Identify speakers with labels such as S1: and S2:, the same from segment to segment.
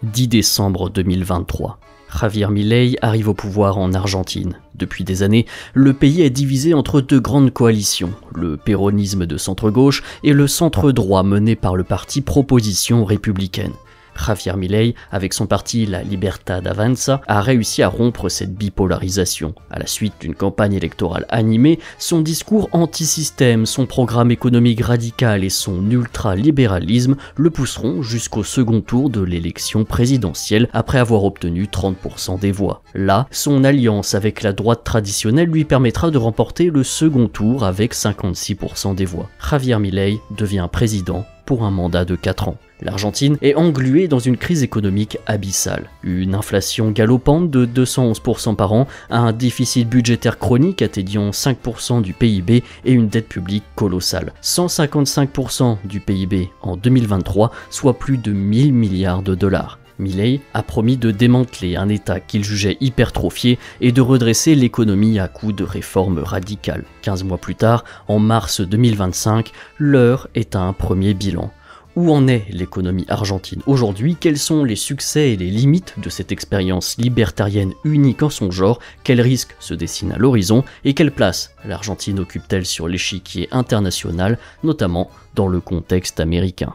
S1: 10 décembre 2023. Javier Milei arrive au pouvoir en Argentine. Depuis des années, le pays est divisé entre deux grandes coalitions, le péronisme de centre-gauche et le centre-droit mené par le parti Proposition républicaine. Javier Milei, avec son parti La Libertad Avanza, a réussi à rompre cette bipolarisation. À la suite d'une campagne électorale animée, son discours anti-système, son programme économique radical et son ultra-libéralisme le pousseront jusqu'au second tour de l'élection présidentielle après avoir obtenu 30% des voix. Là, son alliance avec la droite traditionnelle lui permettra de remporter le second tour avec 56% des voix. Javier Milei devient président pour un mandat de 4 ans. L'Argentine est engluée dans une crise économique abyssale. Une inflation galopante de 211% par an, un déficit budgétaire chronique atteignant 5% du PIB et une dette publique colossale. 155% du PIB en 2023, soit plus de 1000 milliards de dollars. Milei a promis de démanteler un État qu'il jugeait hypertrophié et de redresser l'économie à coups de réformes radicales. 15 mois plus tard, en mars 2025, l'heure est à un premier bilan. Où en est l'économie argentine aujourd'hui? Quels sont les succès et les limites de cette expérience libertarienne unique en son genre? Quels risques se dessinent à l'horizon? Et quelle place l'Argentine occupe-t-elle sur l'échiquier international, notamment dans le contexte américain?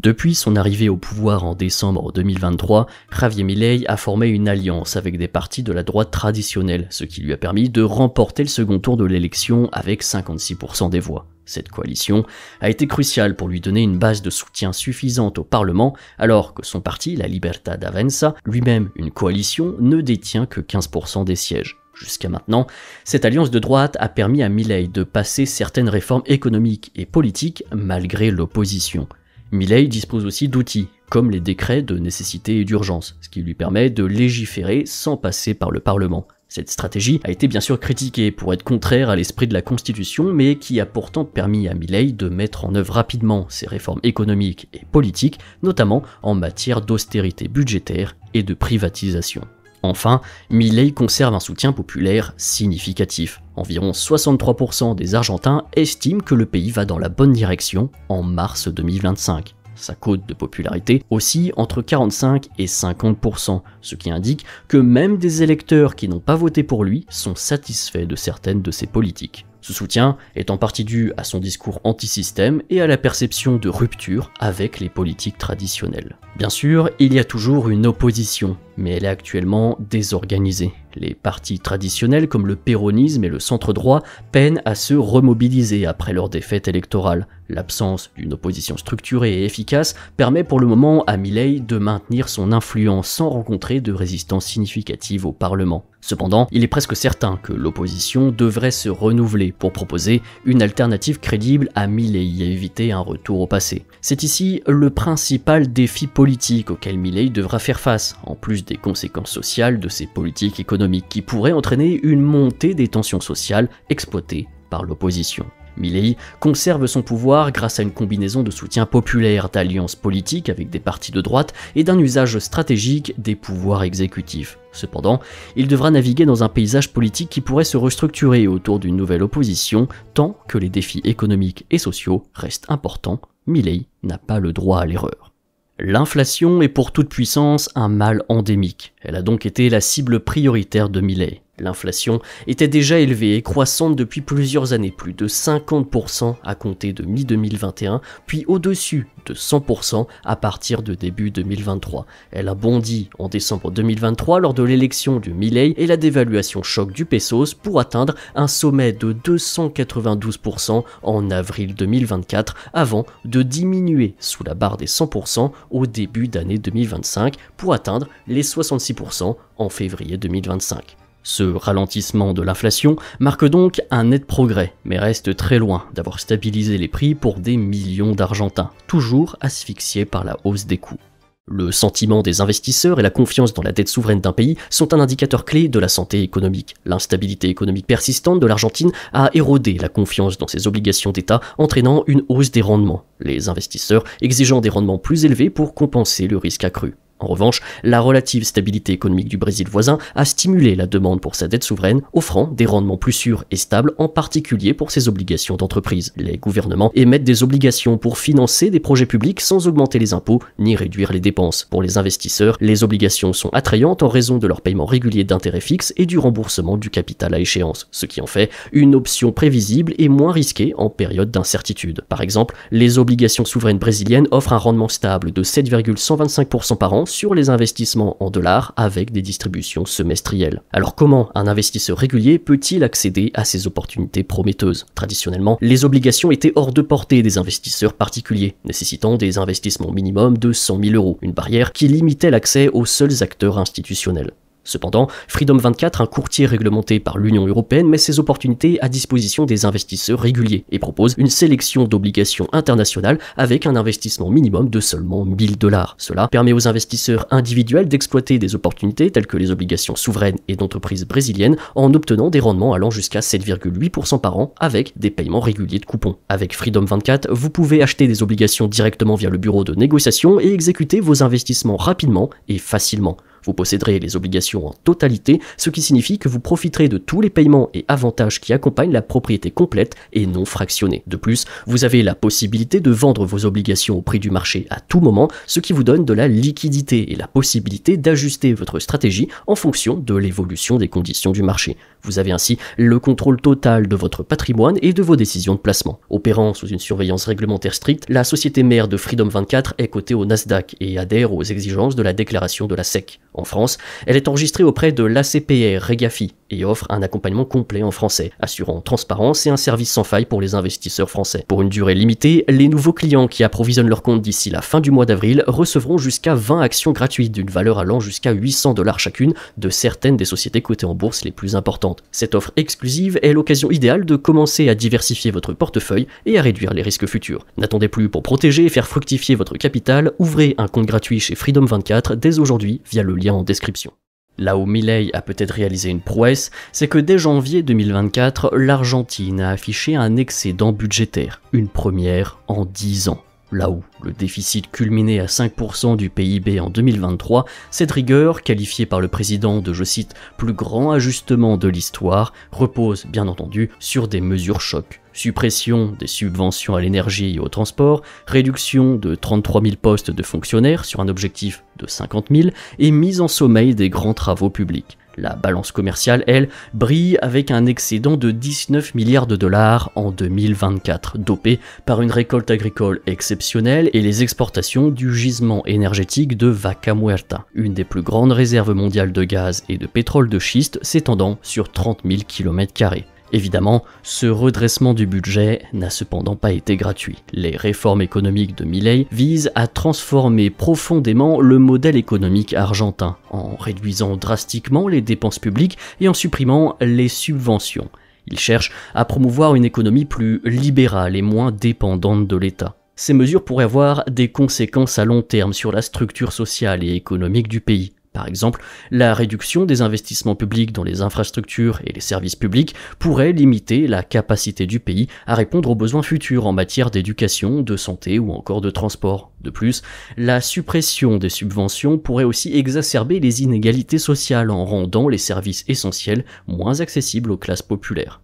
S1: Depuis son arrivée au pouvoir en décembre 2023, Javier Milei a formé une alliance avec des partis de la droite traditionnelle, ce qui lui a permis de remporter le second tour de l'élection avec 56% des voix. Cette coalition a été cruciale pour lui donner une base de soutien suffisante au Parlement, alors que son parti, La Libertad Avanza, lui-même une coalition, ne détient que 15% des sièges. Jusqu'à maintenant, cette alliance de droite a permis à Milei de passer certaines réformes économiques et politiques malgré l'opposition. Milei dispose aussi d'outils, comme les décrets de nécessité et d'urgence, ce qui lui permet de légiférer sans passer par le Parlement. Cette stratégie a été bien sûr critiquée pour être contraire à l'esprit de la Constitution, mais qui a pourtant permis à Milei de mettre en œuvre rapidement ses réformes économiques et politiques, notamment en matière d'austérité budgétaire et de privatisation. Enfin, Milei conserve un soutien populaire significatif. Environ 63% des Argentins estiment que le pays va dans la bonne direction en mars 2025. Sa cote de popularité oscille entre 45 et 50%, ce qui indique que même des électeurs qui n'ont pas voté pour lui sont satisfaits de certaines de ses politiques. Ce soutien est en partie dû à son discours anti-système et à la perception de rupture avec les politiques traditionnelles. Bien sûr, il y a toujours une opposition, mais elle est actuellement désorganisée. Les partis traditionnels comme le péronisme et le centre-droit peinent à se remobiliser après leur défaite électorale. L'absence d'une opposition structurée et efficace permet pour le moment à Milei de maintenir son influence sans rencontrer de résistance significative au Parlement. Cependant, il est presque certain que l'opposition devrait se renouveler pour proposer une alternative crédible à Milei et éviter un retour au passé. C'est ici le principal défi politique auquel Milei devra faire face, en plus des conséquences sociales de ses politiques économiques qui pourraient entraîner une montée des tensions sociales exploitées par l'opposition. Milei conserve son pouvoir grâce à une combinaison de soutien populaire, d'alliances politiques avec des partis de droite et d'un usage stratégique des pouvoirs exécutifs. Cependant, il devra naviguer dans un paysage politique qui pourrait se restructurer autour d'une nouvelle opposition tant que les défis économiques et sociaux restent importants. Milei n'a pas le droit à l'erreur. L'inflation est pour toute puissance un mal endémique. Elle a donc été la cible prioritaire de Milei. L'inflation était déjà élevée et croissante depuis plusieurs années, plus de 50% à compter de mi-2021, puis au-dessus de 100% à partir de début 2023. Elle a bondi en décembre 2023 lors de l'élection de Milei et la dévaluation choc du pesos pour atteindre un sommet de 292% en avril 2024 avant de diminuer sous la barre des 100% au début d'année 2025 pour atteindre les 66% en février 2025. Ce ralentissement de l'inflation marque donc un net progrès, mais reste très loin d'avoir stabilisé les prix pour des millions d'Argentins, toujours asphyxiés par la hausse des coûts. Le sentiment des investisseurs et la confiance dans la dette souveraine d'un pays sont un indicateur clé de la santé économique. L'instabilité économique persistante de l'Argentine a érodé la confiance dans ses obligations d'État, entraînant une hausse des rendements, les investisseurs exigeant des rendements plus élevés pour compenser le risque accru. En revanche, la relative stabilité économique du Brésil voisin a stimulé la demande pour sa dette souveraine, offrant des rendements plus sûrs et stables, en particulier pour ses obligations d'entreprise. Les gouvernements émettent des obligations pour financer des projets publics sans augmenter les impôts ni réduire les dépenses. Pour les investisseurs, les obligations sont attrayantes en raison de leur paiement régulier d'intérêts fixes et du remboursement du capital à échéance, ce qui en fait une option prévisible et moins risquée en période d'incertitude. Par exemple, les obligations souveraines brésiliennes offrent un rendement stable de 7,125% par an sur les investissements en dollars avec des distributions semestrielles. Alors comment un investisseur régulier peut-il accéder à ces opportunités prometteuses? Traditionnellement, les obligations étaient hors de portée des investisseurs particuliers, nécessitant des investissements minimum de 100 000 €, une barrière qui limitait l'accès aux seuls acteurs institutionnels. Cependant, Freedom 24, un courtier réglementé par l'Union européenne, met ses opportunités à disposition des investisseurs réguliers et propose une sélection d'obligations internationales avec un investissement minimum de seulement 1 000 $. Cela permet aux investisseurs individuels d'exploiter des opportunités telles que les obligations souveraines et d'entreprises brésiliennes en obtenant des rendements allant jusqu'à 7,8% par an avec des paiements réguliers de coupons. Avec Freedom 24, vous pouvez acheter des obligations directement via le bureau de négociation et exécuter vos investissements rapidement et facilement. Vous posséderez les obligations en totalité, ce qui signifie que vous profiterez de tous les paiements et avantages qui accompagnent la propriété complète et non fractionnée. De plus, vous avez la possibilité de vendre vos obligations au prix du marché à tout moment, ce qui vous donne de la liquidité et la possibilité d'ajuster votre stratégie en fonction de l'évolution des conditions du marché. Vous avez ainsi le contrôle total de votre patrimoine et de vos décisions de placement. Opérant sous une surveillance réglementaire stricte, la société mère de Freedom 24 est cotée au Nasdaq et adhère aux exigences de la déclaration de la SEC. En France, elle est enregistrée auprès de l'ACPR Regafi et offre un accompagnement complet en français, assurant transparence et un service sans faille pour les investisseurs français. Pour une durée limitée, les nouveaux clients qui approvisionnent leur compte d'ici la fin du mois d'avril recevront jusqu'à 20 actions gratuites d'une valeur allant jusqu'à 800 $ chacune de certaines des sociétés cotées en bourse les plus importantes. Cette offre exclusive est l'occasion idéale de commencer à diversifier votre portefeuille et à réduire les risques futurs. N'attendez plus pour protéger et faire fructifier votre capital, ouvrez un compte gratuit chez Freedom 24 dès aujourd'hui via le lien en description. Là où Milei a peut-être réalisé une prouesse, c'est que dès janvier 2024, l'Argentine a affiché un excédent budgétaire, une première en 10 ans. Là où le déficit culminait à 5% du PIB en 2023, cette rigueur, qualifiée par le président de, je cite, « plus grand ajustement de l'histoire », repose bien entendu sur des mesures chocs. Suppression des subventions à l'énergie et au transport, réduction de 33 000 postes de fonctionnaires sur un objectif de 50 000 et mise en sommeil des grands travaux publics. La balance commerciale, elle, brille avec un excédent de 19 milliards de dollars en 2024, dopé par une récolte agricole exceptionnelle et les exportations du gisement énergétique de Vaca Muerta, une des plus grandes réserves mondiales de gaz et de pétrole de schiste s'étendant sur 30 000 km². Évidemment, ce redressement du budget n'a cependant pas été gratuit. Les réformes économiques de Milei visent à transformer profondément le modèle économique argentin, en réduisant drastiquement les dépenses publiques et en supprimant les subventions. Il cherche à promouvoir une économie plus libérale et moins dépendante de l'État. Ces mesures pourraient avoir des conséquences à long terme sur la structure sociale et économique du pays. Par exemple, la réduction des investissements publics dans les infrastructures et les services publics pourrait limiter la capacité du pays à répondre aux besoins futurs en matière d'éducation, de santé ou encore de transport. De plus, la suppression des subventions pourrait aussi exacerber les inégalités sociales en rendant les services essentiels moins accessibles aux classes populaires.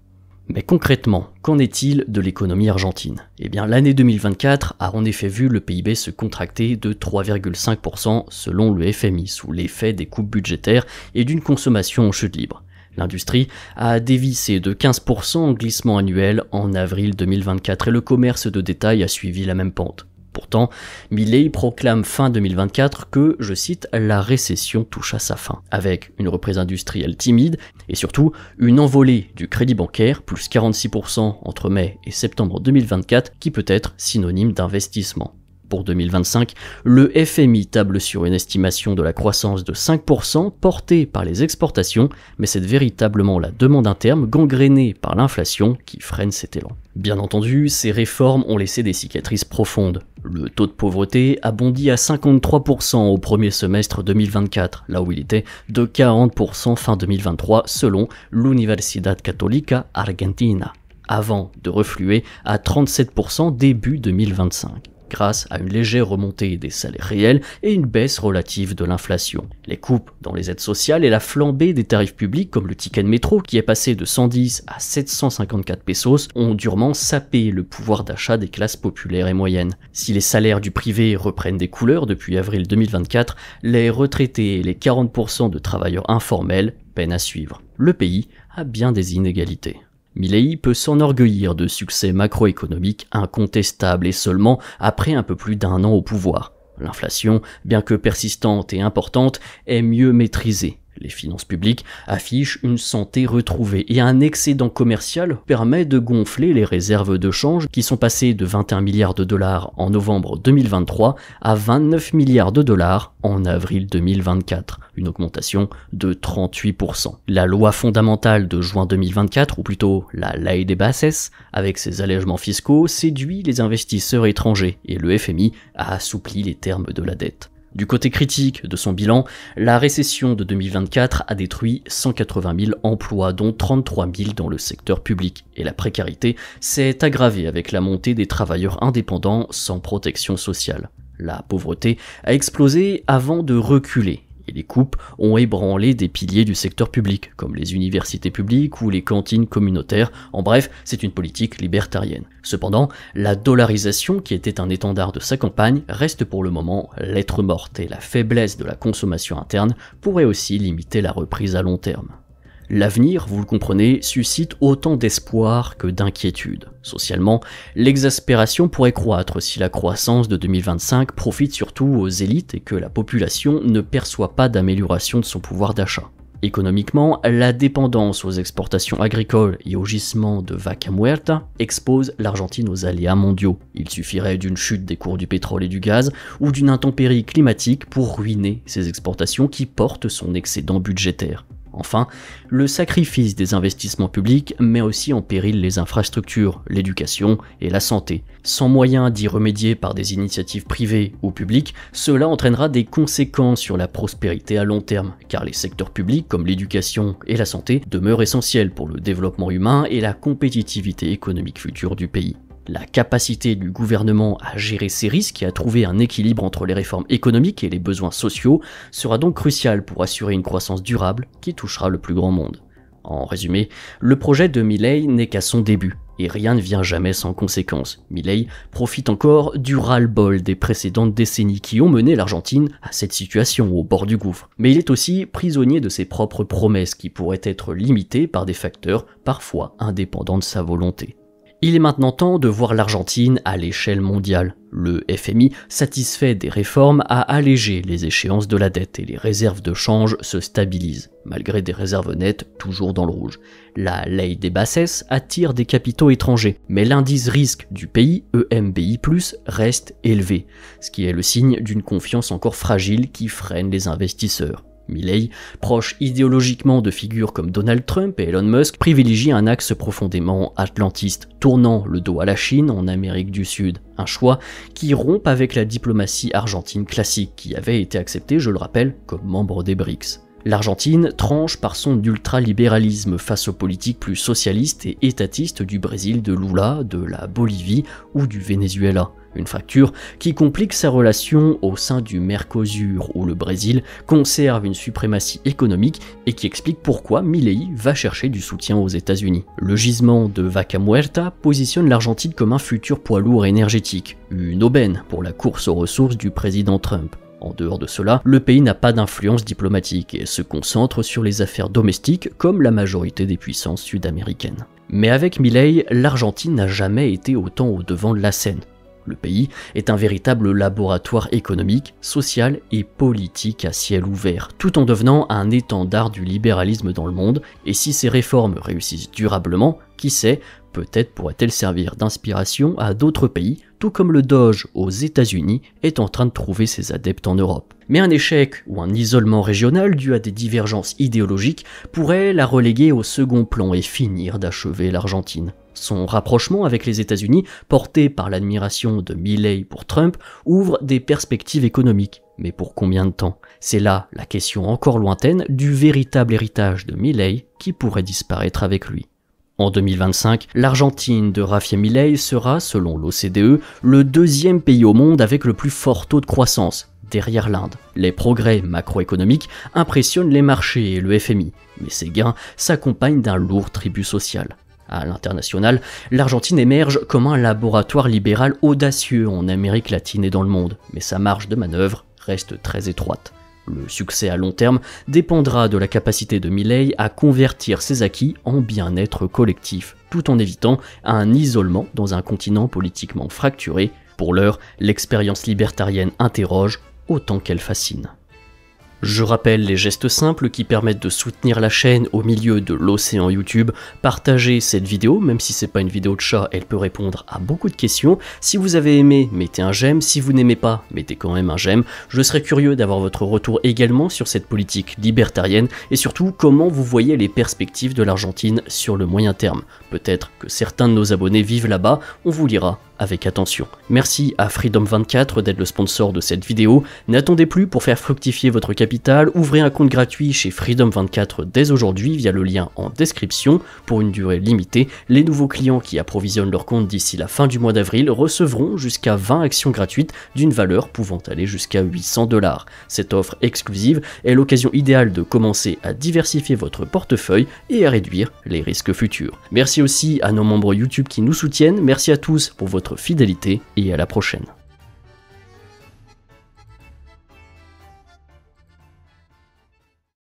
S1: Mais concrètement, qu'en est-il de l'économie argentine? Eh bien, l'année 2024 a en effet vu le PIB se contracter de 3,5% selon le FMI, sous l'effet des coupes budgétaires et d'une consommation en chute libre. L'industrie a dévissé de 15% en glissement annuel en avril 2024 et le commerce de détail a suivi la même pente. Pourtant, Milei proclame fin 2024 que, je cite, la récession touche à sa fin, avec une reprise industrielle timide et surtout une envolée du crédit bancaire, plus 46% entre mai et septembre 2024, qui peut être synonyme d'investissement. Pour 2025, le FMI table sur une estimation de la croissance de 5% portée par les exportations, mais c'est véritablement la demande interne gangrénée par l'inflation qui freine cet élan. Bien entendu, ces réformes ont laissé des cicatrices profondes. Le taux de pauvreté a bondi à 53% au premier semestre 2024, là où il était de 40% fin 2023 selon l'Universidad Católica Argentina, avant de refluer à 37% début 2025. grâce à une légère remontée des salaires réels et une baisse relative de l'inflation. Les coupes dans les aides sociales et la flambée des tarifs publics comme le ticket de métro qui est passé de 110 à 754 pesos ont durement sapé le pouvoir d'achat des classes populaires et moyennes. Si les salaires du privé reprennent des couleurs depuis avril 2024, les retraités et les 40% de travailleurs informels peinent à suivre. Le pays a bien des inégalités. Milei peut s'enorgueillir de succès macroéconomiques incontestables et seulement après un peu plus d'1 an au pouvoir. L'inflation, bien que persistante et importante, est mieux maîtrisée. Les finances publiques affichent une santé retrouvée et un excédent commercial permet de gonfler les réserves de change qui sont passées de 21 milliards de dollars en novembre 2023 à 29 milliards de dollars en avril 2024, une augmentation de 38%. La loi fondamentale de juin 2024, ou plutôt la Ley de Bases, avec ses allègements fiscaux, séduit les investisseurs étrangers et le FMI a assoupli les termes de la dette. Du côté critique de son bilan, la récession de 2024 a détruit 180 000 emplois, dont 33 000 dans le secteur public, et la précarité s'est aggravée avec la montée des travailleurs indépendants sans protection sociale. La pauvreté a explosé avant de reculer. Et les coupes ont ébranlé des piliers du secteur public, comme les universités publiques ou les cantines communautaires. En bref, c'est une politique libertarienne. Cependant, la dollarisation, qui était un étendard de sa campagne, reste pour le moment lettre morte, et la faiblesse de la consommation interne pourrait aussi limiter la reprise à long terme. L'avenir, vous le comprenez, suscite autant d'espoir que d'inquiétude. Socialement, l'exaspération pourrait croître si la croissance de 2025 profite surtout aux élites et que la population ne perçoit pas d'amélioration de son pouvoir d'achat. Économiquement, la dépendance aux exportations agricoles et au gisement de Vaca Muerta expose l'Argentine aux aléas mondiaux. Il suffirait d'une chute des cours du pétrole et du gaz ou d'une intempérie climatique pour ruiner ces exportations qui portent son excédent budgétaire. Enfin, le sacrifice des investissements publics met aussi en péril les infrastructures, l'éducation et la santé. Sans moyen d'y remédier par des initiatives privées ou publiques, cela entraînera des conséquences sur la prospérité à long terme, car les secteurs publics comme l'éducation et la santé demeurent essentiels pour le développement humain et la compétitivité économique future du pays. La capacité du gouvernement à gérer ces risques et à trouver un équilibre entre les réformes économiques et les besoins sociaux sera donc cruciale pour assurer une croissance durable qui touchera le plus grand monde. En résumé, le projet de Milei n'est qu'à son début, et rien ne vient jamais sans conséquence. Milei profite encore du ras-le-bol des précédentes décennies qui ont mené l'Argentine à cette situation au bord du gouffre. Mais il est aussi prisonnier de ses propres promesses qui pourraient être limitées par des facteurs parfois indépendants de sa volonté. Il est maintenant temps de voir l'Argentine à l'échelle mondiale. Le FMI, satisfait des réformes, a allégé les échéances de la dette et les réserves de change se stabilisent, malgré des réserves nettes toujours dans le rouge. La Ley de Bases attire des capitaux étrangers, mais l'indice risque du pays, EMBI+, reste élevé, ce qui est le signe d'une confiance encore fragile qui freine les investisseurs. Milei, proche idéologiquement de figures comme Donald Trump et Elon Musk, privilégie un axe profondément atlantiste, tournant le dos à la Chine en Amérique du Sud. Un choix qui rompt avec la diplomatie argentine classique, qui avait été acceptée, je le rappelle, comme membre des BRICS. L'Argentine tranche par son ultralibéralisme face aux politiques plus socialistes et étatistes du Brésil, de Lula, de la Bolivie ou du Venezuela. Une fracture qui complique sa relation au sein du Mercosur, où le Brésil conserve une suprématie économique et qui explique pourquoi Milei va chercher du soutien aux États-Unis. Le gisement de Vaca Muerta positionne l'Argentine comme un futur poids lourd énergétique, une aubaine pour la course aux ressources du président Trump. En dehors de cela, le pays n'a pas d'influence diplomatique et se concentre sur les affaires domestiques comme la majorité des puissances sud-américaines. Mais avec Milei, l'Argentine n'a jamais été autant au devant de la scène. Le pays est un véritable laboratoire économique, social et politique à ciel ouvert, tout en devenant un étendard du libéralisme dans le monde, et si ces réformes réussissent durablement, qui sait, peut-être pourrait-elle servir d'inspiration à d'autres pays, tout comme le Doge aux États-Unis est en train de trouver ses adeptes en Europe. Mais un échec ou un isolement régional dû à des divergences idéologiques pourrait la reléguer au second plan et finir d'achever l'Argentine. Son rapprochement avec les États-Unis, porté par l'admiration de Milei pour Trump, ouvre des perspectives économiques. Mais pour combien de temps? C'est là la question encore lointaine du véritable héritage de Milei qui pourrait disparaître avec lui. En 2025, l'Argentine de Javier Milei sera, selon l'OCDE, le deuxième pays au monde avec le plus fort taux de croissance, derrière l'Inde. Les progrès macroéconomiques impressionnent les marchés et le FMI, mais ces gains s'accompagnent d'un lourd tribut social. À l'international, l'Argentine émerge comme un laboratoire libéral audacieux en Amérique latine et dans le monde, mais sa marge de manœuvre reste très étroite. Le succès à long terme dépendra de la capacité de Milei à convertir ses acquis en bien-être collectif, tout en évitant un isolement dans un continent politiquement fracturé. Pour l'heure, l'expérience libertarienne interroge autant qu'elle fascine. Je rappelle les gestes simples qui permettent de soutenir la chaîne au milieu de l'océan YouTube. Partagez cette vidéo, même si c'est pas une vidéo de chat, elle peut répondre à beaucoup de questions. Si vous avez aimé, mettez un j'aime. Si vous n'aimez pas, mettez quand même un j'aime. Je serais curieux d'avoir votre retour également sur cette politique libertarienne et surtout comment vous voyez les perspectives de l'Argentine sur le moyen terme. Peut-être que certains de nos abonnés vivent là-bas, on vous lira avec attention. Merci à Freedom24 d'être le sponsor de cette vidéo. N'attendez plus pour faire fructifier votre capital, ouvrez un compte gratuit chez Freedom24 dès aujourd'hui via le lien en description pour une durée limitée. Les nouveaux clients qui approvisionnent leur compte d'ici la fin du mois d'avril recevront jusqu'à 20 actions gratuites d'une valeur pouvant aller jusqu'à 800 $. Cette offre exclusive est l'occasion idéale de commencer à diversifier votre portefeuille et à réduire les risques futurs. Merci aussi à nos membres YouTube qui nous soutiennent, merci à tous pour votre fidélité et à la prochaine.